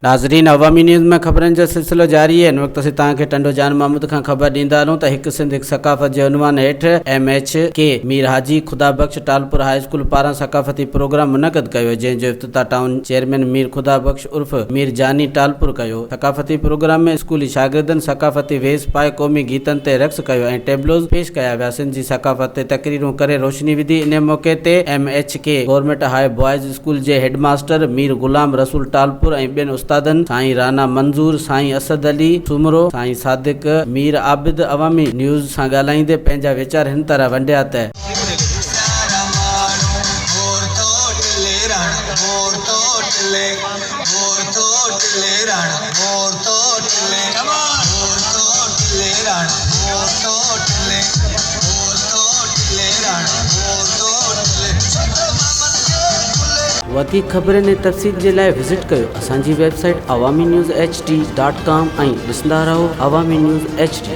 नाज़रीन, अवामी न्यूज़ में खबरन जो सिलसिलो जारी है। इन वक्त असीं तव्हांखे टंडो जान महमूद खां ख़बर ॾींदा हलूं त हिकु सिंध हिकु सकाफ़त जे उनवान हेठि MHK मीर हाजी खुदा बख्श टालपुर हाई स्कूल पारां सकाफ़ती प्रोग्राम मुनक़द कयो, जंहिंजो इफ्तिताह टाउन चेयरमैन मीर खुदा बख्श उर्फ मीर जानी टालपुर कयो। सकाफ़ती प्रोग्राम में स्कूली शागिर्दनि सकाफ़ती वेस पाए क़ौमी गीतनि ते रक़्स कयो ऐं टेबलोज़ पेश कया विया। सिंध जी सकाफ़त ते तक़रीरूं करे रोशनी विधी। इन मौक़े ते MHK government high boys school जे हेडमास्टर मीर गुलाम रसूल टालपुर ऐं ॿियनि उस्तादनि साईं राना मंज़ूर, साईं असद अली सुमरो, साईं सादिक, मीर आबिद अवामी न्यूज़ सां ॻाल्हाईंदे पंहिंजा वीचार हिन तरह वंडिया त वधीक ख़बरनि ऐं तफ़सील जे लाइ विज़िट कयो असांजी वेबसाइट awamiNewsHD.com ऐं ॾिसंदा रहो अवामी न्यूज़ HD।